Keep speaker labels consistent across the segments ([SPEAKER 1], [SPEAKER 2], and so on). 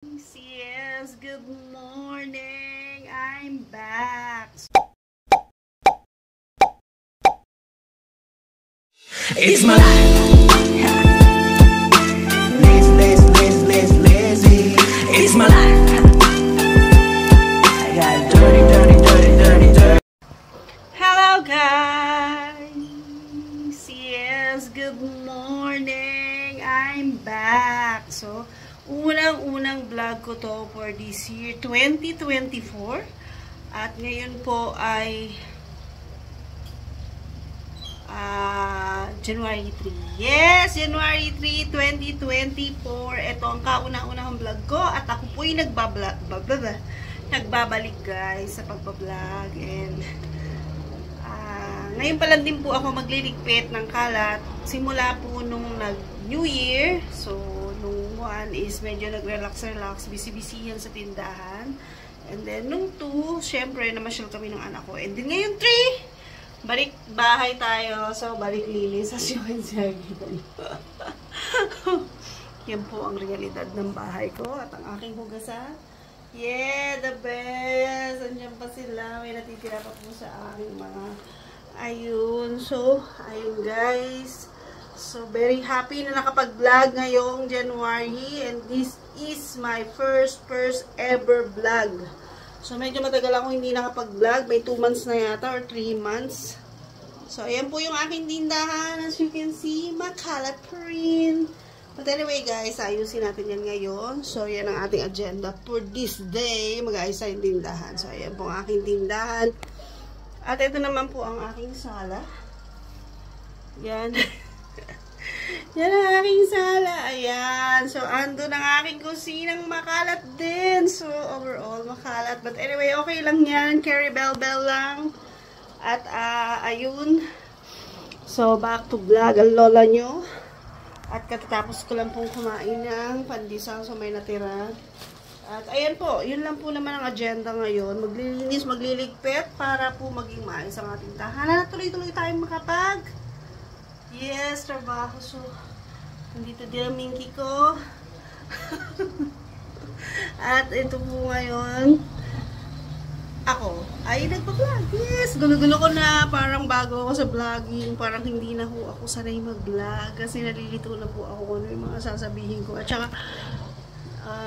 [SPEAKER 1] Yes, good morning. I'm back.
[SPEAKER 2] It's my life. Lazy. It's my life. I got dirty.
[SPEAKER 1] Hello guys. Yes, good morning. I'm back. So, unang vlog ko to for this year 2024. At ngayon po ay January 3. Yes, January 3, 2024. Ito ang kauna-unahang vlog ko at ako po ay nagbabalik guys sa pagbablog. And ngayon pa lang din po ako magliligpit ng kalat simula po nung nag-New Year. So, nung 1 is medyo nag-relax, busy-busy yan sa tindahan. And then, nung 2, syempre, namasyal kami ng anak ko. And then, ngayon 3, balik bahay tayo. So, balik linis. As you can see, yan po ang realidad ng bahay ko. At ang aking hugasan. Yeah, the best. Andiyan pa sila. May natitira pa po sa aking mga ayun. So, ayun guys. So, very happy na nakapag-vlog ngayong January. And this is my first ever vlog. So, medyo matagal ako hindi nakapag-vlog. May 2 months na yata or 3 months. So, ayan po yung aking tindahan. As you can see, makalat pa rin. But anyway guys, ayusin natin yan ngayon. So, yan ang ating agenda for this day. Mag-aayos yung tindahan. So, ayan po ang aking tindahan. At ito naman po ang aking sala. Yan. Yan ang aking sala. Ayan. So, andun ang aking kusinang makalat din. So, overall, makalat. But anyway, okay lang yan. Carry bell lang. At, ayun. So, back to vlog ang lola nyo. At katatapos ko lang pong kumain ng pandesal. So, may natira. At ayan po, yun lang po naman ang agenda ngayon. Maglilinis, magliligpit para po maging maayos ang ating tahanan. At tuloy-tuloy tayong makapag. Yes, trabaho. So, nandito din ang minky ko. At ito po ngayon, ako ay nagpa-vlog. Yes, gulo-gulo ko na. Parang bago ako sa vlogging. Parang hindi na ho ako sanay mag-vlog. Kasi nalilito na po ako kung ano yung mga sasabihin ko. At saka,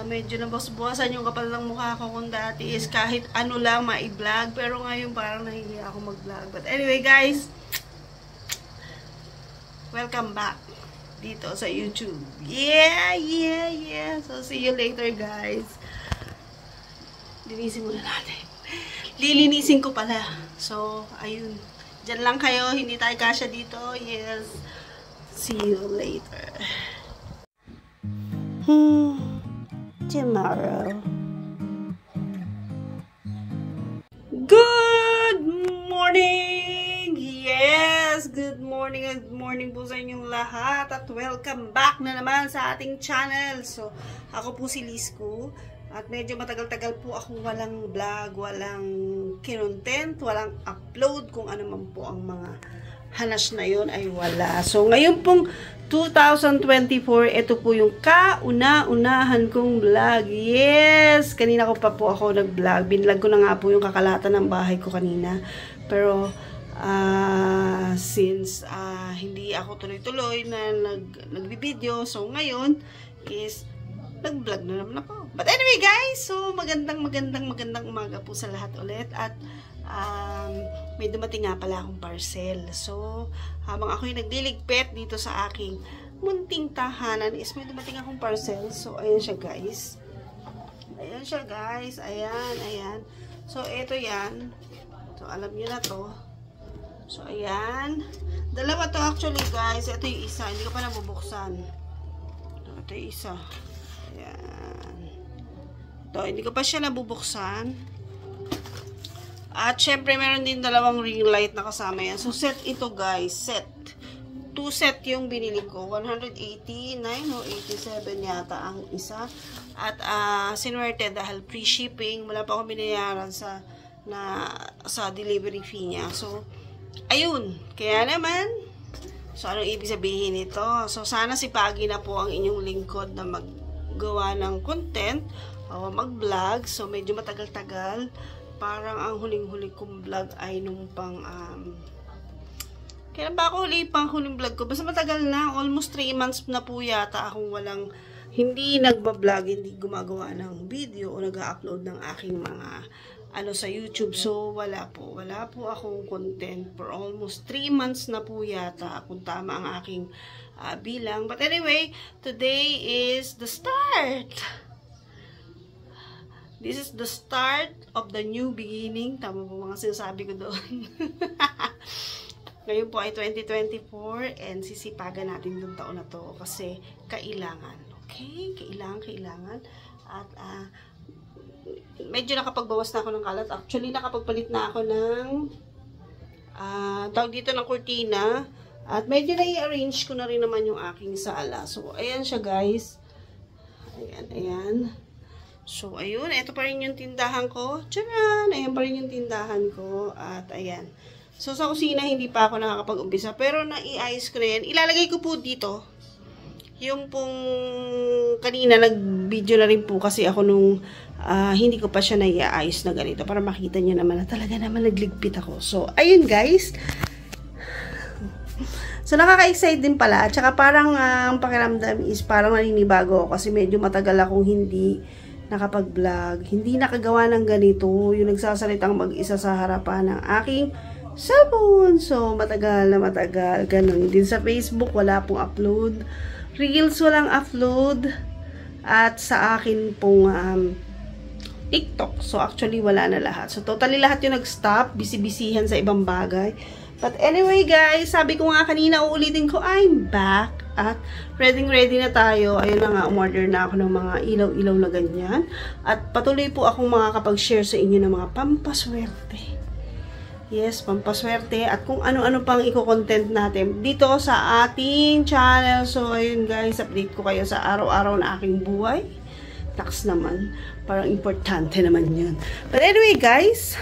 [SPEAKER 1] medyo nabas-buwasan yung kapal ng mukha ko kung dati is kahit ano lang ma-vlog. Pero ngayon parang nahihiya ako mag-vlog. But anyway guys, welcome back dito sa YouTube. Yeah. So see you later guys. Linisin muna natin. Lilinisin ko pala. So, ayun. Diyan lang kayo. Hindi tayo kasya dito. Yes. See you later. Tomorrow. Good morning! Yes! Good morning po sa inyong lahat at welcome back na naman sa ating channel. So, ako po si Lisco at medyo matagal-tagal po akong walang vlog, walang kinontent, walang upload kung ano man po ang mga hanas na yun ay wala. So, ngayon pong 2024, ito po yung kauna-unahan kong vlog. Yes! Kanina ko pa po ako nag-vlog. Binlog ko na nga po yung kakalatan ng bahay ko kanina. Pero, since hindi ako tuloy-tuloy na nag-video, so ngayon is nag-vlog na naman ako. But anyway guys, so magandang umaga po sa lahat ulit. At may dumating nga pala akong parcel. So, habang ako yung nagliligpit dito sa aking munting tahanan is may dumating akong parcel. So, ayan siya guys. Ayan. So, ito yan. So, alam nyo na to. So, ayan. Dalawa to actually guys. Ito yung isa. Hindi ko pa nabubuksan. Ito yung isa. Ayan. Ito, hindi ko pa siya nabubuksan. At syempre meron din dalawang ring light na kasama yan. So set ito guys, set. 2 set yung binili ko. 189 o 87 yata ang isa. At sinwerte dahil free shipping. Wala pa akong binayaran sa delivery fee niya. So ayun. Kaya naman, so anong ibig sabihin nito? So sana sipagi na po ang inyong lingkod na gawa ng content, mag-vlog. So, medyo matagal-tagal. Parang ang huling-huli kong vlog ay nung pang, kailan ba ako huling vlog ko? Basta matagal na, almost 3 months na po yata akong hindi nagbablog, hindi gumagawa ng video o nag-upload ng aking mga sa YouTube. So, wala po akong content for almost 3 months na po yata, kung tama ang aking bilang. But anyway, today is the start. This is the start of the new beginning. Tama po mga sinasabi ko doon. Ngayon po ay 2024 and sisipagan natin yung taon na to kasi kailangan. Okay? Kailangan. At medyo nakapagbawas na ako ng kalat. Actually, nakapagpalit na ako ng tawag dito ng kurtina. At medyo na-i-arrange ko na rin naman yung aking sala. So, ayan siya guys. Ayan. So, ayun. Ito pa rin yung tindahan ko. Tcharan! Ayan pa rin yung tindahan ko. At ayan. So, sa kusina, hindi pa ako nakakapag-umpisa. Pero, nai-ayos ko na yan. Ilalagay ko po dito. Yung pong kanina, nag-video na rin po kasi ako nung hindi ko pa siya nai-ayos na ganito. Para makita nyo naman na talaga naman nagligpit ako. So, ayun guys. So, nakaka-excite din pala. At saka parang ang pakiramdam is parang naninibago ako kasi medyo matagal akong hindi nakapag-vlog. Hindi nakagawa ng ganito. Yung nagsasalitang mag-isa sa harapan ng aking cellphone. So, matagal na matagal. Ganun. Din sa Facebook, wala pong upload. Reels, walang upload. At sa akin pong TikTok. So, actually, wala na lahat. So, totally lahat yung nag-stop. Bisi-bisihan sa ibang bagay. But anyway, guys, sabi ko nga kanina, uulitin ko, I'm back. At ready na tayo. Ayun na nga, umorder na ako ng mga ilaw-ilaw na ganyan. At patuloy po akong makakapag-share sa inyo ng mga pampaswerte. Yes, pampaswerte. At kung ano-ano pang i-content natin dito sa ating channel. So, ayun guys, update ko kayo sa araw-araw na aking buhay. Tax naman. Parang importante naman yun. But anyway, guys,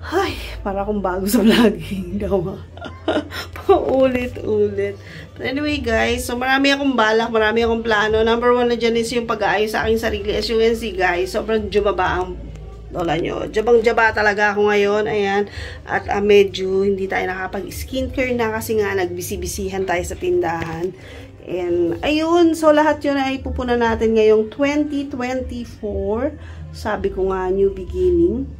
[SPEAKER 1] ay, para akong bago sa vlogging. Paulit-ulit. But anyway, guys, so marami akong balak, marami akong plano. Number 1 na dyan is yung pag-aayos sa aking sarili. As you can see, guys, sobrang jumaba ang lola nyo. Jabang-jaba talaga ako ngayon. Ayan. At medyo hindi tayo nakapag-skincare na kasi nga nagbisi-bisihan tayo sa tindahan. And ayun, so lahat yun ay pupunan natin ngayong 2024. Sabi ko nga, new beginning.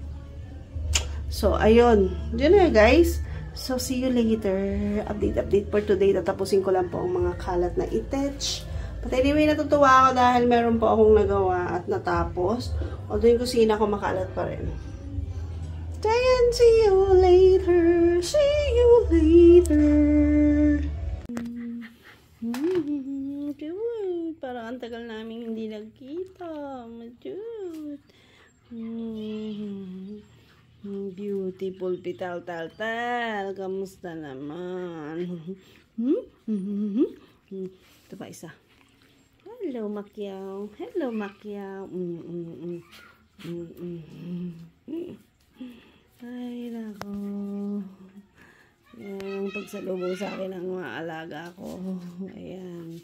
[SPEAKER 1] So, ayun. Yun na guys. So, see you later. Update for today. Tatapusin ko lang po ang mga kalat na i-touch. But anyway, natutuwa ako dahil meron po akong nagawa at natapos. Although yung kusina ko makalat pa rin. Then, see you later. See you later. Dude, parang ang tagal namin hindi nagkita. Dude. Beautiful pital-tal-tal. Kamusta naman? Ito pa isa. Hello, Macquiao. Hello, Macquiao. Ay, nako. Yung pagsalubong sa akin ng mga alaga ko. Ayan.